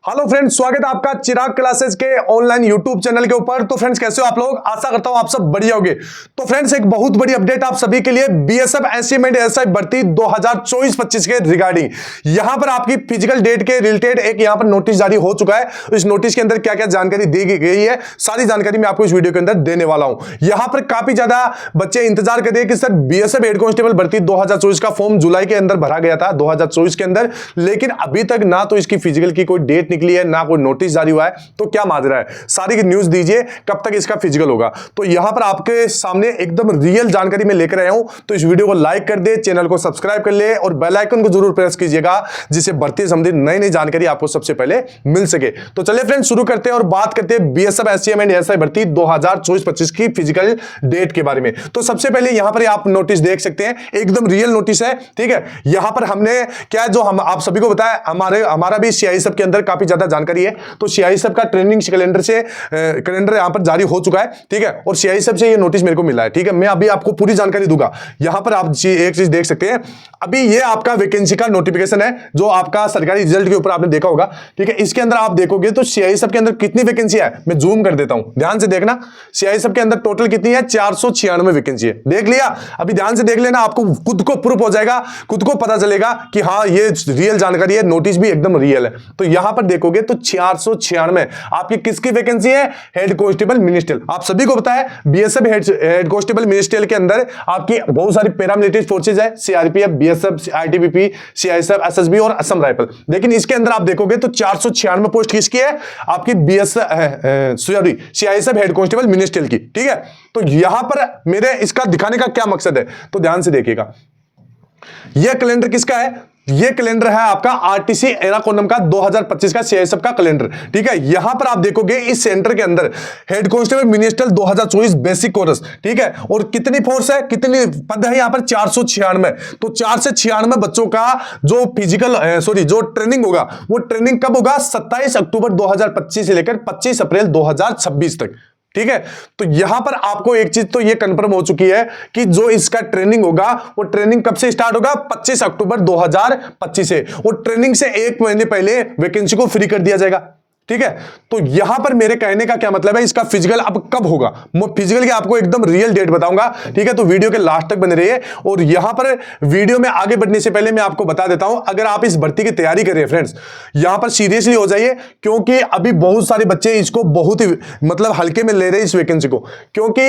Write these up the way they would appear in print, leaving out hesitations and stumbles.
Hello friends, स्वागत है आपका चिराग क्लासेस के ऑनलाइन यूट्यूब चैनल के ऊपर। तो फ्रेंड्स, कैसे हो आप लोग? आशा करता हूं आप सब बढ़िया होंगे। तो फ्रेंड्स, एक बहुत बड़ी अपडेट आप सभी के लिए बीएसएफ एसआई एसआई भर्ती 2024-25 के रिगार्डिंग यहां पर आपकी फिजिकल डेट के रिलेटेड एक यहां पर नोटिस जारी हो चुका है। इस नोटिस के अंदर क्या क्या जानकारी दी गई है, सारी जानकारी मैं आपको इस वीडियो के अंदर देने वाला हूं। यहां पर काफी ज्यादा बच्चे इंतजार कर रहे हैं कि सर बीएसएफ हेड कांस्टेबल भर्ती 2024 का फॉर्म जुलाई के अंदर भरा गया था 2024 के अंदर, लेकिन अभी तक ना तो इसकी फिजिकल की कोई डेट निकली है, ना कोई नोटिस जारी हुआ है। तो क्या माजरा है, सारी की न्यूज दीजिए, कब तक इसका फिजिकल होगा। तो यहां पर आपके सामने एकदम रियल जानकारी में लेकर आया हूं। तो इस वीडियो को लाइक कर दे, चैनल को सब्सक्राइब कर ले और बेल आइकन को जरूर प्रेस कीजिएगा, जिससे भर्ती संबंधित नई नई जानकारी आपको सबसे पहले मिल सके। तो चलिए फ्रेंड्स, शुरू करते हैं और बात करते हैं बीएसएफ एससीएम एंड एसआई भर्ती 2024-25 की फिजिकल डेट के बारे में। तो सबसे पहले यहां पर आप नोटिस देख सकते हैं, एकदम रियल नोटिस है। ठीक है, यहां पर हमने क्या जो हम आप सभी को बताया, हमारा भी सीआईएसएफ के अंदर काफी ज्यादा जानकारी है। तो सीआईएसएफ का ट्रेनिंग कैलेंडर यहां पर जारी हो चुका है। ठीक है, और सीआईएसएफ से ये नोटिस मेरे को मिला है। ठीक है, मैं अभी आपको पूरी जानकारी दूंगा। यहां पर आप एक चीज देख सकते हैं, अभी ये आपका वैकेंसी का नोटिफिकेशन है जो आपका सरकारी रिजल्ट के ऊपर आपने देखा होगा। ठीक है, इसके अंदर आप देखोगे तो सीआईएसएफ के अंदर कितनी वैकेंसी है, मैं जूम कर देता हूं, ध्यान से देखना। सीआईएसएफ के अंदर टोटल कितनी है, 496 वैकेंसी है। देख लिया, अभी ध्यान से देख लेना, आपको खुद को प्रूफ हो जाएगा, खुद को पता चलेगा कि हाँ ये रियल जानकारी है, नोटिस भी एकदम रियल है। तो यहां पर देखोगे तो 496 आपकी किसकी वैकेंसी है, हेड कांस्टेबल मिनिस्ट्रियल। आप सभी को पता है बीएसएफ हेड कांस्टेबल मिनिस्ट्रियल के अंदर आपकी बहुत सारी पैरामिलिट्री फोर्सेज है, CRPF, BSF, ITBP, CISF, SSB और असम राइफल। लेकिन इसके अंदर आप देखोगे तो 496 पोस्ट किसकी है, आपकी सीआईएसएफ हेड कांस्टेबल मिनिस्ट्रियल की। ठीक है, तो यहां पर मेरे इसका दिखाने का क्या मकसद है, तो ध्यान से देखिएगा। यह कैलेंडर किसका है, ये कैलेंडर है आपका आरटीसी एराकोनम का 2025 का सीआईएसएफ का कैलेंडर। ठीक है, यहां पर आप देखोगे इस सेंटर के अंदर head constable ministerial 2024 basic course. ठीक है, और कितनी फोर्स है, कितनी पद है यहां पर, 496। तो 4 से 96 बच्चों का जो जो ट्रेनिंग होगा, वो ट्रेनिंग कब होगा, 27 अक्टूबर 2025 से लेकर 25 अप्रैल 2026 तक। ठीक है, तो यहां पर आपको एक चीज तो ये कंफर्म हो चुकी है कि जो इसका ट्रेनिंग होगा, वो ट्रेनिंग कब से स्टार्ट होगा, 25 अक्टूबर 2025 से। और ट्रेनिंग से एक महीने पहले वैकेंसी को फ्री कर दिया जाएगा। ठीक है, तो यहां पर मेरे कहने का क्या मतलब है, इसका फिजिकल अब कब होगा, मैं फिजिकल की आपको एकदम रियल डेट बताऊंगा। ठीक है, तो वीडियो के लास्ट तक बने रहिए। और यहां पर वीडियो में आगे बढ़ने से पहले मैं आपको बता देता हूं, अगर आप इस भर्ती की तैयारी कर रहे हैं फ्रेंड्स, यहां पर सीरियसली हो जाइए, क्योंकि अभी बहुत सारे बच्चे इसको बहुत ही मतलब हल्के में ले रहे हैं इस वैकेंसी को, क्योंकि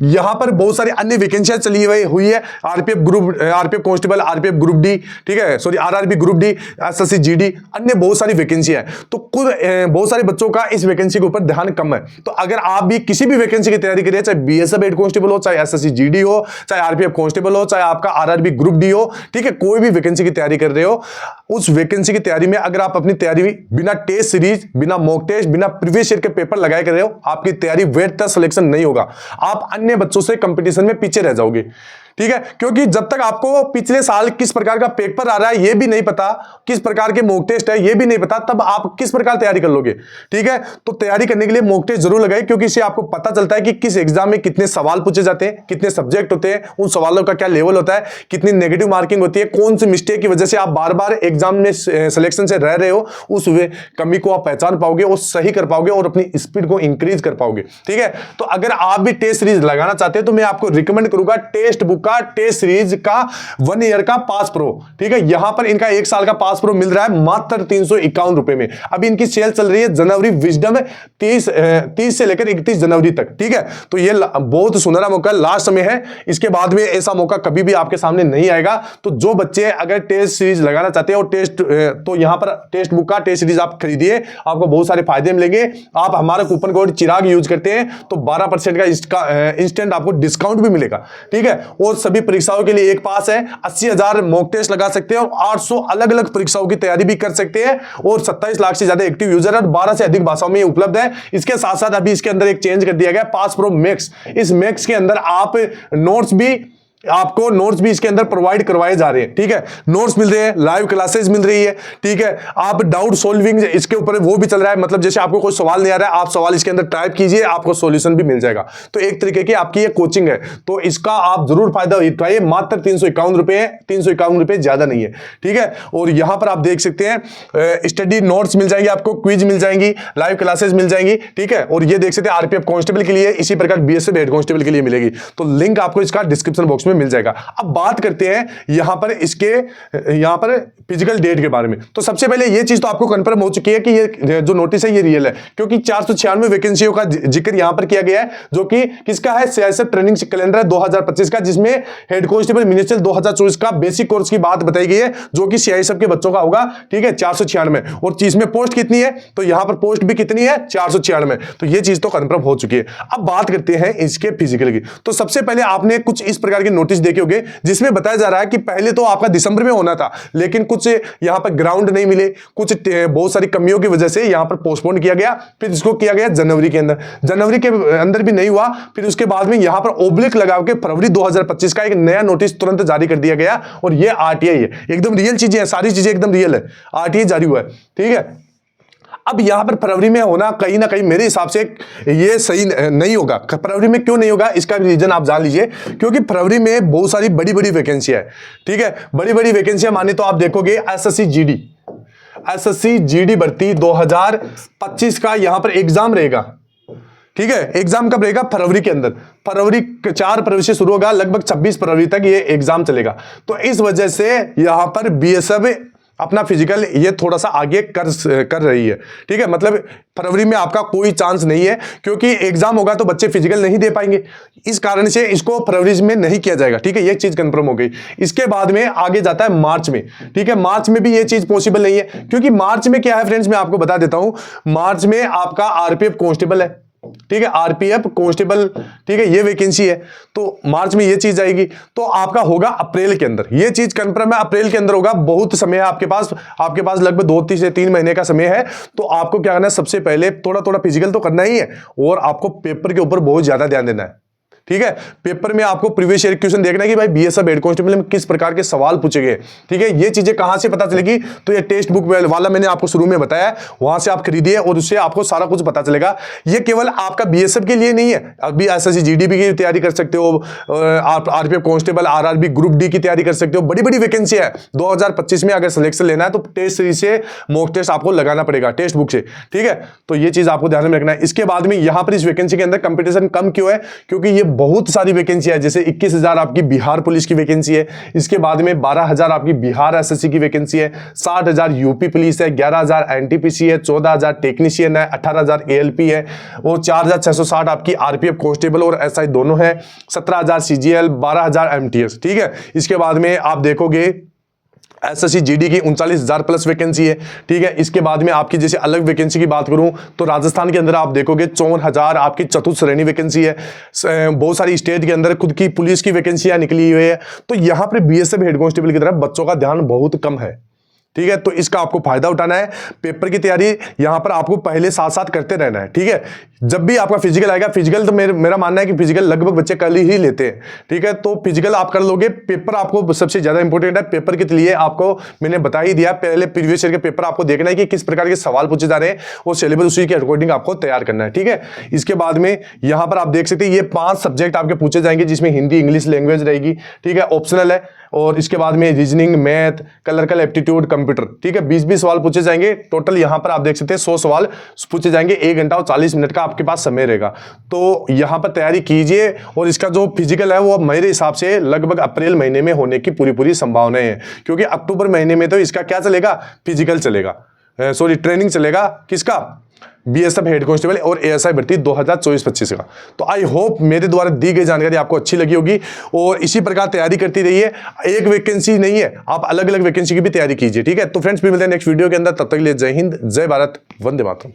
यहां पर बहुत सारी अन्य वैकेंसियां चली हुई है। RPF constable, RPF group D, ठीक है, sorry RRB group D, SSC GD, अन्य बहुत सारी वैकेंसी है। तो बहुत सारे बच्चों का इस वैकेंसी के ऊपर ध्यान कम है। तो अगर आप भी किसी भी वैकेंसी की तैयारी करिए, चाहे बीएसएफ हेड कांस्टेबल हो, चाहे एसएससी जीडी हो, चाहे आरपीएफ कांस्टेबल हो, चाहे आपका आरआरबी ग्रुप डी हो, ठीक है, कोई भी वैकेंसी की तैयारी कर रहे हो, उस वैकेंसी की तैयारी में अगर आप अपनी तैयारी बिना टेस्ट सीरीज, बिना मॉक टेस्ट, बिना प्रीवियस ईयर के पेपर लगाए कर रहे हो, आपकी तैयारी वेट टेस्ट सिलेक्शन नहीं होगा। आप अन्य बच्चों से कंपटीशन में पीछे रह जाओगे। ठीक है, क्योंकि जब तक आपको पिछले साल किस प्रकार का पेपर आ रहा है ये भी नहीं पता, किस प्रकार के मॉक टेस्ट है ये भी नहीं पता, तब आप किस प्रकार तैयारी कर लोगे। ठीक है, तो तैयारी करने के लिए मॉक टेस्ट जरूर लगाइए, क्योंकि इससे आपको पता चलता है कि किस एग्जाम में कितने सवाल पूछे जाते हैं, कितने सब्जेक्ट होते हैं, उन सवालों का क्या लेवल होता है, कितनी नेगेटिव मार्किंग होती है, कौन सी मिस्टेक की वजह से आप बार बार एग्जाम में सिलेक्शन से रह रहे हो, उस कमी को आप पहचान पाओगे और सही कर पाओगे और अपनी स्पीड को इंक्रीज कर पाओगे। ठीक है, तो अगर आप भी टेस्ट सीरीज लगाना चाहते हैं तो मैं आपको रिकमेंड करूंगा टेस्ट बुक का, टेस्ट सीरीज का 1 ईयर का पास प्रो। ठीक है, यहां पर इनका 1 साल का पास प्रो मिल रहा है मात्र 351 रुपए में। अभी इनकी सेल चल रही है जनवरी विजडम 30 से लेकर 31 जनवरी तक। ठीक है, तो ये बहुत सुनहरा मौका, लास्ट समय है, इसके बाद में ऐसा मौका कभी भी आपके सामने नहीं आएगा। तो जो बच्चे अगर टेस्ट सीरीज लगाना चाहते हैं और तो यहां पर टेस्ट बुक का टेस्ट सीरीज आप खरीदिए, आपको बहुत सारे फायदे मिलेंगे। आप हमारा कूपन कोड चिराग यूज करते हैं तो 12% का इंस्टेंट आपको डिस्काउंट भी मिलेगा। ठीक है, और सभी परीक्षाओं के लिए एक पास है, 80,000 मॉक टेस्ट लगा सकते हैं और 800 अलग अलग परीक्षाओं की तैयारी भी कर सकते हैं। और 27 लाख से ज्यादा एक्टिव यूजर और 12 से अधिक भाषाओं में उपलब्ध है। इसके साथ साथ अभी इसके अंदर एक चेंज कर दिया गया, पास प्रो मैक्स। इस मैक्स के अंदर आप नोट्स भी आपको नोट्स भी इसके अंदर प्रोवाइड करवाए जा रहे हैं, ठीक है, नोट्स मिल रहे हैं, लाइव क्लासेस मिल रही है, ठीक है, आप डाउट सॉल्विंग इसके ऊपर वो भी चल रहा है, मतलब जैसे आपको कोई सवाल नहीं आ रहा है, आप सवाल इसके अंदर टाइप कीजिए, आपको सॉल्यूशन भी मिल जाएगा। तो एक तरीके की आपकी ये कोचिंग है, तो इसका आप जरूर फायदा उठाइए। मात्र 351 रुपए है, 351 रुपए ज्यादा नहीं है, ठीक है। और यहां पर आप देख सकते हैं स्टडी नोट्स मिल जाएंगे, आपको क्विज मिल जाएंगी, लाइव क्लासेस मिल जाएंगी, ठीक है। और ये देख सकते हैं आरपीएफ कांस्टेबल के लिए, इसी प्रकार बीएसएफ हेड कांस्टेबल के लिए मिलेगी, तो लिंक आपको इसका डिस्क्रिप्शन बॉक्स में मिल जाएगा। अब बात करते हैं यहां पर इसके यहां पर फिजिकल डेट के बारे में। तो सबसे पहले ये चीज तो आपको कंफर्म हो चुकी है कि ये जो नोटिस है ये रियल है, क्योंकि 496 वैकेंसियों का जिक्र यहां पर किया गया है, जो कि किसका है, सीआईएसएफ ट्रेनिंग कैलेंडर है 2025 का, जिसमें हेड कांस्टेबल मिनिस्टर 2024 का बेसिक कोर्स की बात बताई गई है, जो कि सीआईएसएफ के बच्चों का होगा, ठीक है, 496। और इसमें पोस्ट कितनी है, तो यहां पर पोस्ट भी कितनी है, 496। तो ये चीज तो कंफर्म हो चुकी है। अब बात करते हैं इसके फिजिकल की। तो सबसे पहले आपने कुछ इस प्रकार के नोटिस देखे होंगे, जिसमें बताया जा रहा है कि पहले तो आपका दिसंबर में होना था, लेकिन कुछ यहां पर ग्राउंड नहीं मिले, कुछ बहुत सारी कमियों की वजह से यहां पर पोस्टपोन किया गया, फिर इसको किया गया जनवरी के अंदर, जनवरी के अंदर भी नहीं हुआ, फिर उसके बाद में यहां पर ओब्लिक लगा के फरवरी 2025 का एक नया नोटिस तुरंत जारी कर दिया गया। और ये आरटीआई है, एकदम रियल चीजें हैं, सारी चीजें एकदम रियल है, आरटीआई जारी हुआ है, ठीक है। अब यहां पर फरवरी में होना कहीं ना कहीं मेरे हिसाब से ये सही नहीं होगा। फरवरी में क्यों नहीं होगा, इसका भी रीजन आप जान लीजिए, क्योंकि फरवरी में बहुत सारी बड़ी बड़ी वैकेंसियां है, ठीक है। बड़ी बड़ी वैकेंसियां माने तो आप देखोगे एसएससी जीडी भर्ती 2025 का यहां पर एग्जाम रहेगा, ठीक है। एग्जाम कब रहेगा, फरवरी के अंदर, फरवरी 4 फरवरी से शुरू होगा, लगभग 26 फरवरी तक ये एग्जाम चलेगा। तो इस वजह से यहां पर बीएसएफ अपना फिजिकल ये थोड़ा सा आगे कर रही है, ठीक है। मतलब फरवरी में आपका कोई चांस नहीं है, क्योंकि एग्जाम होगा तो बच्चे फिजिकल नहीं दे पाएंगे, इस कारण से इसको फरवरी में नहीं किया जाएगा, ठीक है। ये चीज कंफर्म हो गई। इसके बाद में आगे जाता है मार्च में, ठीक है। मार्च में भी ये चीज पॉसिबल नहीं है, क्योंकि मार्च में क्या है फ्रेंड्स, मैं आपको बता देता हूं, मार्च में आपका आरपीएफ कांस्टेबल है, ठीक है, आरपीएफ कांस्टेबल, ठीक है, ये वैकेंसी है, तो मार्च में ये चीज आएगी। तो आपका होगा अप्रैल के अंदर, ये चीज कंफर्म है, अप्रैल के अंदर होगा। बहुत समय है आपके पास लगभग 2 से 3 महीने का समय है। तो आपको क्या करना है, सबसे पहले थोड़ा थोड़ा फिजिकल तो करना ही है, और आपको पेपर के ऊपर बहुत ज्यादा ध्यान देना है, ठीक है। पेपर में आपको प्रीवियस ईयर क्वेश्चन देखना है कि भाई बीएसएफ हेड कांस्टेबल में किस प्रकार के सवाल पूछे गए, ठीक है। ये चीजें कहां से पता चलेगी, तो ये टेक्स्ट बुक वाला मैंने आपको शुरू में बताया, वहां से आप खरीदिए और उससे आपको सारा कुछ पता चलेगा। ये केवल आपका बीएसएफ के लिए नहीं है, अभी एसएससी जीडीबी की तैयारी कर सकते हो, आप RPF constable, RRB group D की तैयारी कर सकते हो, बड़ी बड़ी वैकेंसी है। 2025 में अगर सिलेक्शन लेना है तो टेस्ट सीरीज से मॉक टेस्ट आपको लगाना पड़ेगा, टेक्स्ट बुक से, ठीक है। तो ये चीज आपको ध्यान में रखना है। इसके बाद में यहां पर इस वैकेंसी के अंदर कंपटीशन कम क्यों है, क्योंकि ये बहुत सारी वैकेंसी है, जैसे 21,000 आपकी बिहार पुलिस की वैकेंसी है, इसके बाद में 12,000 आपकी बिहार एसएससी की वैकेंसी है, 60,000 यूपी पुलिस है, 11,000 एनटीपीसी है, 14,000 टेक्नीशियन है, 18,000 एएलपी है, और 4,660 आपकी आरपीएफ कांस्टेबल और एसआई दोनों है, 17,000 सीजीएल, 12,000 एमटीएस, ठीक है। इसके बाद में आप देखोगे एसएससी जीडी की 39,000 प्लस वैकेंसी है, ठीक है। इसके बाद में आपकी जैसे अलग वैकेंसी की बात करूं तो राजस्थान के अंदर आप देखोगे 54,000 आपकी चतुर्थ श्रेणी वैकेंसी है। बहुत सारी स्टेट के अंदर खुद की पुलिस की वैकेंसियां निकली हुई है। तो यहां पर बीएसएफ हेड कांस्टेबल की तरफ बच्चों का ध्यान बहुत कम है, ठीक है। तो इसका आपको फायदा उठाना है। पेपर की तैयारी यहां पर आपको पहले साथ साथ करते रहना है, ठीक है। जब भी आपका फिजिकल आएगा, फिजिकल तो मेरा मानना है कि फिजिकल लगभग बच्चे कल ही लेते हैं, ठीक है। तो फिजिकल आप कर लोगे, पेपर आपको सबसे ज्यादा इंपॉर्टेंट है। पेपर के लिए आपको मैंने बता ही दिया, पहले प्रीवियस ईयर के पेपर आपको देखना है कि किस प्रकार के सवाल पूछे जा रहे हैं, और सिलेबस उसी के अकॉर्डिंग आपको तैयार करना है, ठीक है। इसके बाद में यहां पर आप देख सकते हैं ये 5 सब्जेक्ट आपके पूछे जाएंगे, जिसमें हिंदी इंग्लिश लैंग्वेज रहेगी, ठीक है, ऑप्शनल है। और इसके बाद में रीजनिंग, मैथ, कलरिकल एप्टीट्यूड, कंप्यूटर, ठीक है, 20-20 सवाल पूछे जाएंगे। टोटल यहां पर आप देख सकते हैं 100 सवाल पूछे जाएंगे। 1 घंटा और 40 मिनट का आपके पास समय रहेगा। तो यहां पर तैयारी कीजिए। और इसका जो फिजिकल है वो मेरे हिसाब से लगभग अप्रैल महीने में होने की पूरी संभावनाएं है, क्योंकि अक्टूबर महीने में तो इसका क्या चलेगा, फिजिकल चलेगा, सॉरी ट्रेनिंग चलेगा, किसका, बीएसएफ हेड कांस्टेबल और एएसआई भर्ती 2024-25 का। तो आई होप मेरे द्वारा दी गई जानकारी आपको अच्छी लगी होगी, और इसी प्रकार तैयारी करती रहिए। एक वैकेंसी नहीं है, आप अलग अलग वैकेंसी की भी तैयारी कीजिए, ठीक है। तो फ्रेंड्स भी मिलते हैं नेक्स्ट वीडियो के अंदर, तब तक के लिए जय हिंद, जय भारत, वंदे मातरम।